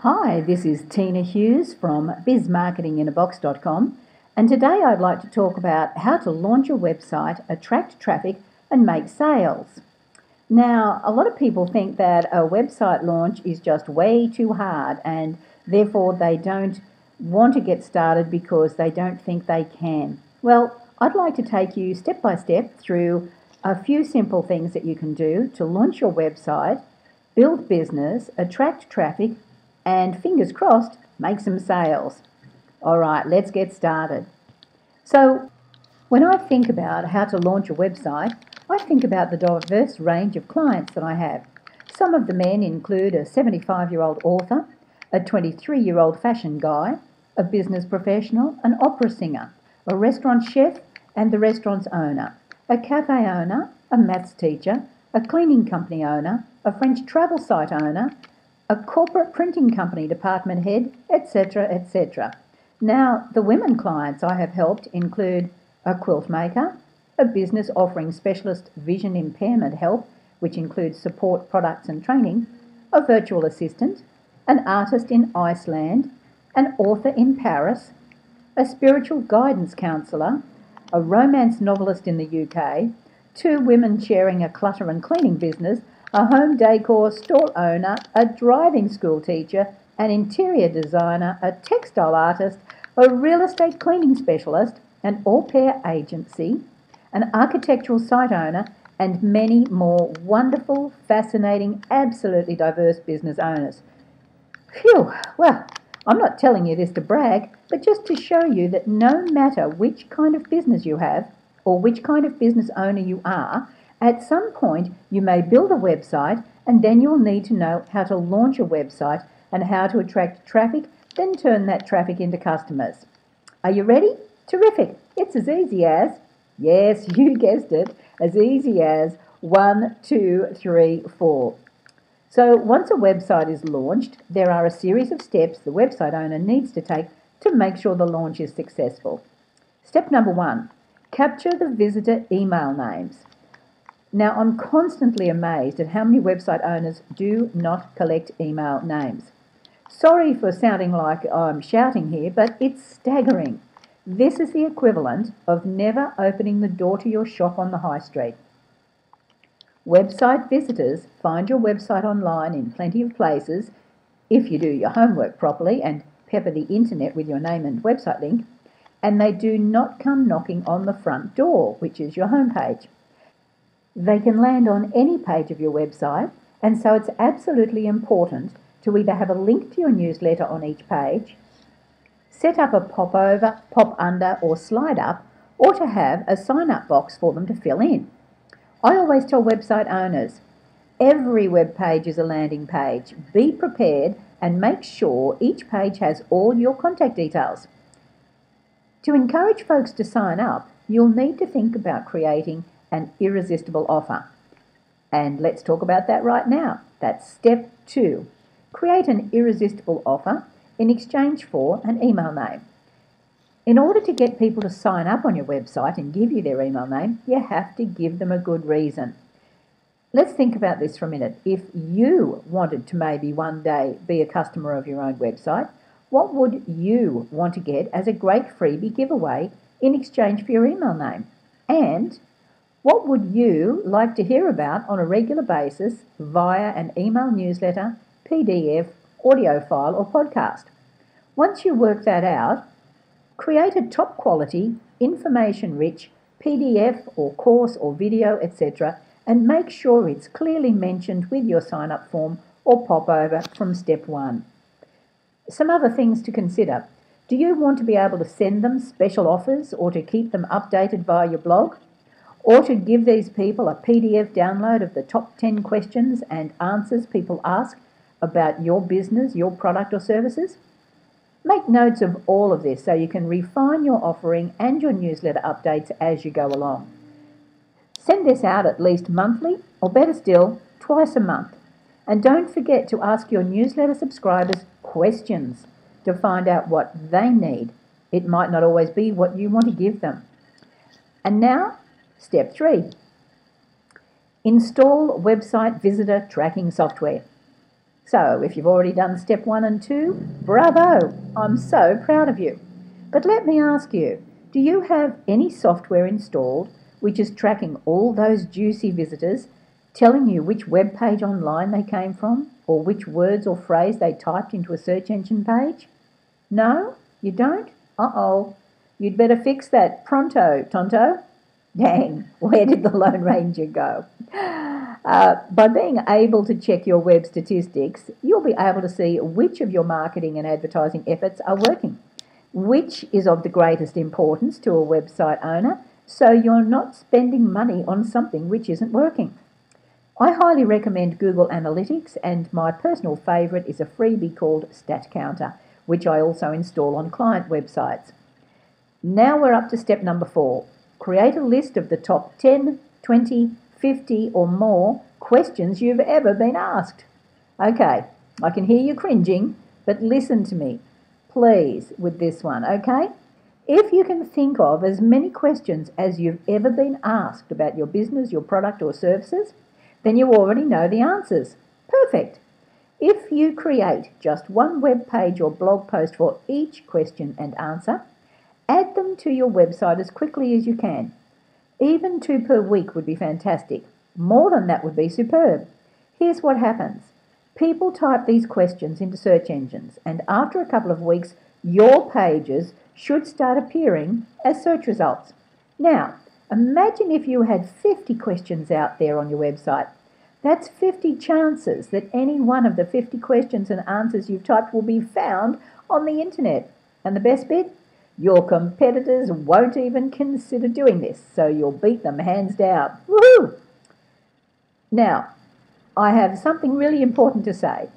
Hi, this is Teena Hughes from bizmarketinginabox.com, and today I'd like to talk about how to launch a website, attract traffic and make sales. Now, a lot of people think that a website launch is just way too hard and therefore they don't want to get started because they don't think they can. Well, I'd like to take you step by step through a few simple things that you can do to launch your website, build business, attract traffic, and fingers crossed, make some sales. All right, let's get started. So, when I think about how to launch a website, I think about the diverse range of clients that I have. Some of the men include a 75-year-old author, a 23-year-old fashion guy, a business professional, an opera singer, a restaurant chef and the restaurant's owner, a cafe owner, a maths teacher, a cleaning company owner, a French travel site owner, a corporate printing company department head, etc., etc. Now, the women clients I have helped include a quilt maker, a business offering specialist vision impairment help, which includes support products and training, a virtual assistant, an artist in Iceland, an author in Paris, a spiritual guidance counsellor, a romance novelist in the UK, two women sharing a clutter and cleaning business, a home decor store owner, a driving school teacher, an interior designer, a textile artist, a real estate cleaning specialist, an au pair agency, an architectural site owner, and many more wonderful, fascinating, absolutely diverse business owners. Phew, well, I'm not telling you this to brag, but just to show you that no matter which kind of business you have or which kind of business owner you are, at some point you may build a website and then you'll need to know how to launch a website and how to attract traffic, then turn that traffic into customers. Are you ready? Terrific! It's as easy as, yes, you guessed it, as easy as 1, 2, 3, 4. So once a website is launched, there are a series of steps the website owner needs to take to make sure the launch is successful. Step number 1, capture the visitor email names. Now, I'm constantly amazed at how many website owners do not collect email names. Sorry for sounding like I'm shouting here, but it's staggering. This is the equivalent of never opening the door to your shop on the high street. Website visitors find your website online in plenty of places, if you do your homework properly and pepper the internet with your name and website link, and they do not come knocking on the front door, which is your homepage. They can land on any page of your website, and so it's absolutely important to either have a link to your newsletter on each page, set up a pop over, pop under or slide up, or to have a sign up box for them to fill in. I always tell website owners, every web page is a landing page. Be prepared and make sure each page has all your contact details. To encourage folks to sign up, you'll need to think about creating an irresistible offer. And let's talk about that right now. That's step 2. Create an irresistible offer in exchange for an email name. In order to get people to sign up on your website and give you their email name, you have to give them a good reason. Let's think about this for a minute. If you wanted to maybe one day be a customer of your own website, what would you want to get as a great freebie giveaway in exchange for your email name? And what would you like to hear about on a regular basis via an email newsletter, PDF, audio file or podcast? Once you work that out, create a top quality, information-rich PDF or course or video, etc., and make sure it's clearly mentioned with your sign-up form or pop-over from step 1. Some other things to consider. Do you want to be able to send them special offers or to keep them updated via your blog? Or to give these people a PDF download of the top 10 questions and answers people ask about your business, your product or services? Make notes of all of this so you can refine your offering and your newsletter updates as you go along. Send this out at least monthly, or better still, twice a month. And don't forget to ask your newsletter subscribers questions to find out what they need. It might not always be what you want to give them. And now, step 3. Install website visitor tracking software. So if you've already done step 1 and 2, bravo! I'm so proud of you. But let me ask you, do you have any software installed which is tracking all those juicy visitors, telling you which web page online they came from, or which words or phrase they typed into a search engine page? No? You don't? Uh-oh. You'd better fix that pronto, Tonto. Dang, where did the Lone Ranger go? By being able to check your web statistics, you'll be able to see which of your marketing and advertising efforts are working, which is of the greatest importance to a website owner, so you're not spending money on something which isn't working. I highly recommend Google Analytics, and my personal favourite is a freebie called Stat Counter, which I also install on client websites. Now we're up to step number 4. Create a list of the top 10, 20, 50 or more questions you've ever been asked. Okay, I can hear you cringing, but listen to me, please, with this one, okay? If you can think of as many questions as you've ever been asked about your business, your product or services, then you already know the answers. Perfect. If you create just one web page or blog post for each question and answer, add them to your website as quickly as you can. Even 2 per week would be fantastic. More than that would be superb. Here's what happens. People type these questions into search engines, and after a couple of weeks, your pages should start appearing as search results. Now, imagine if you had 50 questions out there on your website. That's 50 chances that any one of the 50 questions and answers you've typed will be found on the internet. And the best bit? Your competitors won't even consider doing this, so you'll beat them hands down. Woohoo! Now, I have something really important to say.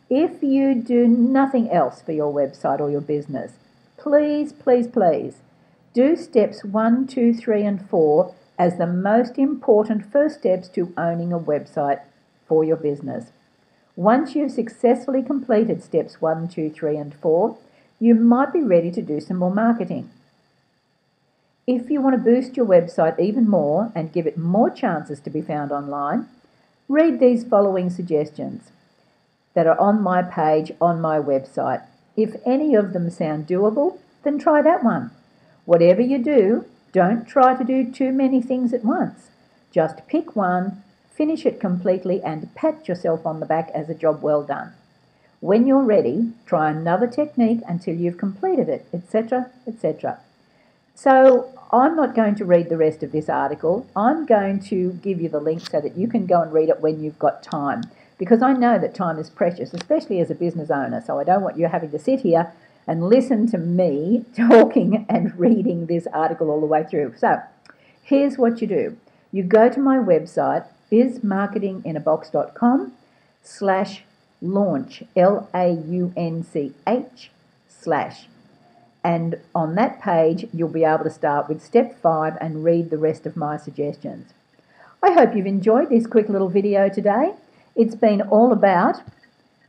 If you do nothing else for your website or your business, please, please, please, do steps 1, 2, 3 and 4 as the most important first steps to owning a website for your business. Once you've successfully completed steps 1, 2, 3 and 4, you might be ready to do some more marketing. If you want to boost your website even more and give it more chances to be found online, read these following suggestions that are on my page on my website. If any of them sound doable, then try that one. Whatever you do, don't try to do too many things at once. Just pick one, finish it completely and pat yourself on the back as a job well done. When you're ready, try another technique until you've completed it, etc., etc. So I'm not going to read the rest of this article. I'm going to give you the link so that you can go and read it when you've got time, because I know that time is precious, especially as a business owner, so I don't want you having to sit here and listen to me talking and reading this article all the way through. So here's what you do. You go to my website, bizmarketinginabox.com/launch, LAUNCH/. And on that page, you'll be able to start with step 5 and read the rest of my suggestions. I hope you've enjoyed this quick little video today. It's been all about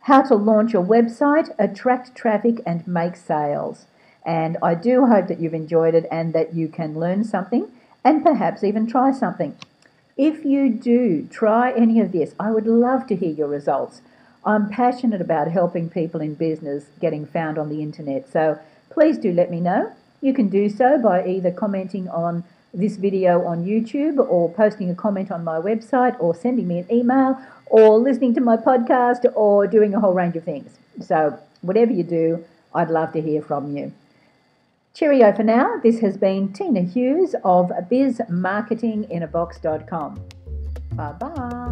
how to launch a website, attract traffic and make sales. And I do hope that you've enjoyed it and that you can learn something and perhaps even try something. If you do try any of this, I would love to hear your results. I'm passionate about helping people in business getting found on the internet, so please do let me know. You can do so by either commenting on this video on YouTube or posting a comment on my website or sending me an email or listening to my podcast or doing a whole range of things. So whatever you do, I'd love to hear from you. Cheerio for now. This has been Teena Hughes of bizmarketinginabox.com. Bye-bye.